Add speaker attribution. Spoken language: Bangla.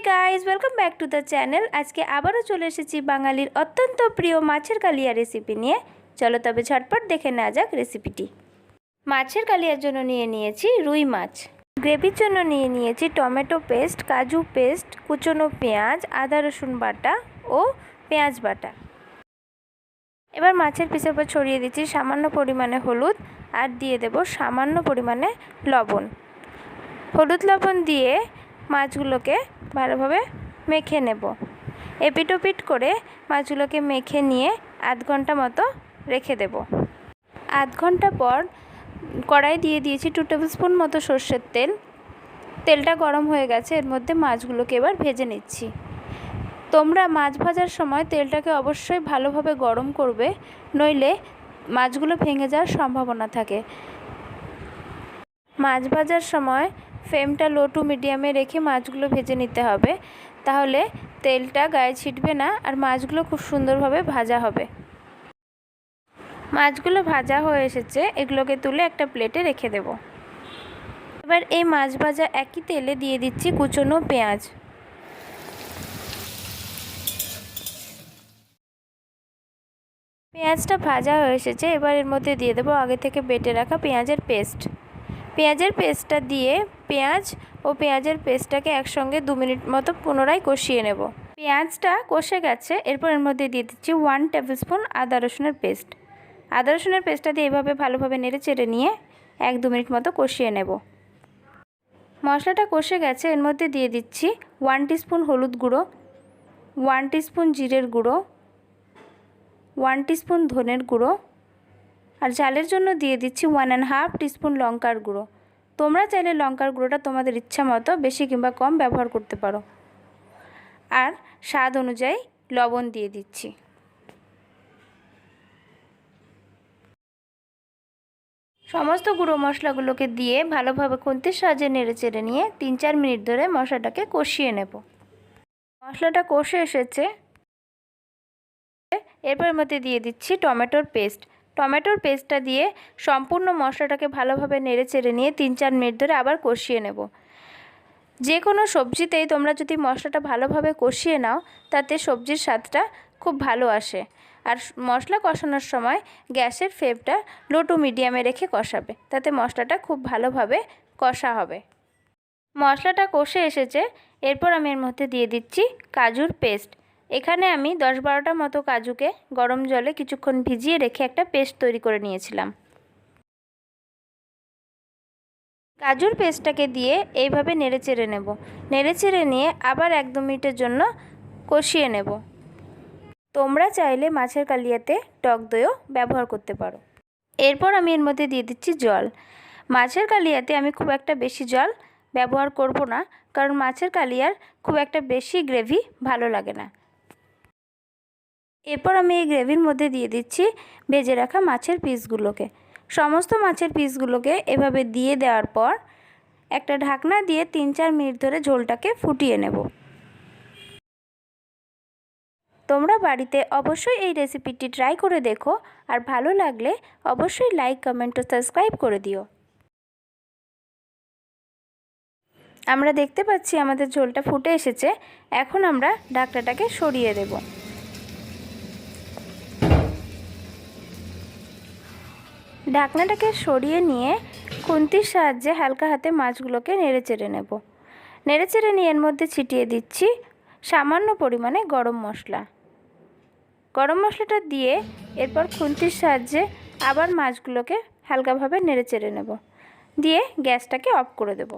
Speaker 1: Guys welcome back to the channel. আজকে আবারও চলে এসেছি বাঙালির অত্যন্ত প্রিয় মাছের কালিয়া রেসিপি নিয়ে। চলো তবে ঝটপট দেখে নেওয়া যাক রেসিপিটি। মাছের কালিয়ার জন্য নিয়ে নিয়েছি রুই মাছ। গ্রেভির জন্য নিয়ে নিয়েছি টমেটো পেস্ট, কাজু পেস্ট, কুচনো পেঁয়াজ, আদা রসুন বাটা ও পেঁয়াজ বাটা। এবার মাছের পিসের উপর ছড়িয়ে দিচ্ছি সামান্য পরিমাণে হলুদ আর দিয়ে দেব সামান্য পরিমাণে লবণ। হলুদ লবণ দিয়ে মাছগুলোকে ভালোভাবে মেখে নেব। এপিটোপিট করে মাছগুলোকে মেখে নিয়ে আধ ঘন্টা মতো রেখে দেব। আধ ঘন্টা পর কড়াই দিয়ে দিয়েছি 2 টেবিল স্পুন মতো সর্ষের তেল। তেলটা গরম হয়ে গেছে, এর মধ্যে মাছগুলোকে এবার ভেজে নিচ্ছি। তোমরা মাছ ভাজার সময় তেলটাকে অবশ্যই ভালোভাবে গরম করবে, নইলে মাছগুলো ভেঙে যাওয়ার সম্ভাবনা থাকে। মাছ ভাজার সময় ফ্লেমটা লো টু মিডিয়ামে রেখে মাছগুলো ভেজে নিতে হবে, তাহলে তেলটা গায়ে ছিটবে না আর মাছগুলো খুব সুন্দরভাবে ভাজা হবে। মাছগুলো ভাজা হয়ে এসেছে, এগুলোকে তুলে একটা প্লেটে রেখে দেব। এবার এই মাছ ভাজা একই তেলে দিয়ে দিচ্ছি কুচনো পেঁয়াজ। পেঁয়াজটা ভাজা হয়ে এসেছে, এবার এর মধ্যে দিয়ে দেবো আগে থেকে বেটে রাখা পেঁয়াজের পেস্ট। পেঁয়াজের পেস্টটা দিয়ে পেঁয়াজ ও পেঁয়াজের পেস্টটাকে একসঙ্গে 2 মিনিট মতো পুনরায় কষিয়ে নেব। পেঁয়াজটা কষে গেছে, এরপর এর মধ্যে দিয়ে দিচ্ছি 1 টেবিল স্পুন আদা রসুনের পেস্ট। আদা রসুনের পেস্টটা দিয়ে এভাবে ভালোভাবে নেড়ে চেড়ে নিয়ে 1-2 মিনিট মতো কষিয়ে নেব। মশলাটা কষে গেছে, এর মধ্যে দিয়ে দিচ্ছি 1 টিস্পুন হলুদ গুঁড়ো, 1 টিস্পুন জিরের গুঁড়ো, 1 টিস্পুন ধনের গুঁড়ো আর ঝালের জন্য দিয়ে দিচ্ছি 1.5 টিস্পুন লঙ্কার গুঁড়ো। তোমরা চাইলে লঙ্কার গুঁড়োটা তোমাদের ইচ্ছা মতো বেশি কিংবা কম ব্যবহার করতে পারো। আর স্বাদ অনুযায়ী লবণ দিয়ে দিচ্ছি। সমস্ত গুঁড়ো মশলাগুলোকে দিয়ে ভালোভাবে খুন্তির সাহায্যে নেড়ে চেড়ে নিয়ে 3-4 মিনিট ধরে মশলাটাকে কষিয়ে নেব। মশলাটা কষে এসেছে, এরপর মধ্যে দিয়ে দিচ্ছি টমেটোর পেস্ট। টমেটোর পেস্টটা দিয়ে সম্পূর্ণ মশলাটাকে ভালোভাবে নেড়ে চেড়ে নিয়ে 3-4 মিনিট ধরে আবার কষিয়ে নেব। যে কোনো সবজিতেই তোমরা যদি মশলাটা ভালোভাবে কষিয়ে নাও, তাতে সবজির স্বাদটা খুব ভালো আসে। আর মশলা কষানোর সময় গ্যাসের ফ্লেমটা লো টু মিডিয়ামে রেখে কষাবে, তাতে মশলাটা খুব ভালোভাবে কষা হবে। মশলাটা কষে এসেছে, এরপর আমি এর মধ্যে দিয়ে দিচ্ছি কাজুর পেস্ট। এখানে আমি 10-12টা মতো কাজুকে গরম জলে কিছুক্ষণ ভিজিয়ে রেখে একটা পেস্ট তৈরি করে নিয়েছিলাম। কাজুর পেস্টটাকে দিয়ে এইভাবে নেড়ে চেড়ে নেব। নেড়ে চেড়ে নিয়ে আবার 1-2 মিনিটের জন্য কষিয়ে নেব। তোমরা চাইলে মাছের কালিয়াতে টক দইও ব্যবহার করতে পারো। এরপর আমি এর মধ্যে দিয়ে দিচ্ছি জল। মাছের কালিয়াতে আমি খুব একটা বেশি জল ব্যবহার করব না, কারণ মাছের কালিয়ার খুব একটা বেশি গ্রেভি ভালো লাগে না। এরপর আমি এই গ্রেভির মধ্যে দিয়ে দিচ্ছি ভেজে রাখা মাছের পিসগুলোকে। সমস্ত মাছের পিসগুলোকে এভাবে দিয়ে দেওয়ার পর একটা ঢাকনা দিয়ে 3-4 মিনিট ধরে ঝোলটাকে ফুটিয়ে নেব। তোমরা বাড়িতে অবশ্যই এই রেসিপিটি ট্রাই করে দেখো, আর ভালো লাগলে অবশ্যই লাইক, কমেন্ট ও সাবস্ক্রাইব করে দিও। আমরা দেখতে পাচ্ছি আমাদের ঝোলটা ফুটে এসেছে। এখন আমরা ঢাকনাটাকে সরিয়ে দেব। ঢাকনাটাকে সরিয়ে নিয়ে খুন্তির সাহায্যে হালকা হাতে মাছগুলোকে নেড়ে চেড়ে নেব। নেড়ে চেড়ে নিয়ে এর মধ্যে ছিটিয়ে দিচ্ছি সামান্য পরিমাণে গরম মশলা। গরম মশলাটা দিয়ে এরপর খুন্তির সাহায্যে আবার মাছগুলোকে হালকাভাবে নেড়ে চেড়ে নেব, দিয়ে গ্যাসটাকে অফ করে দেব।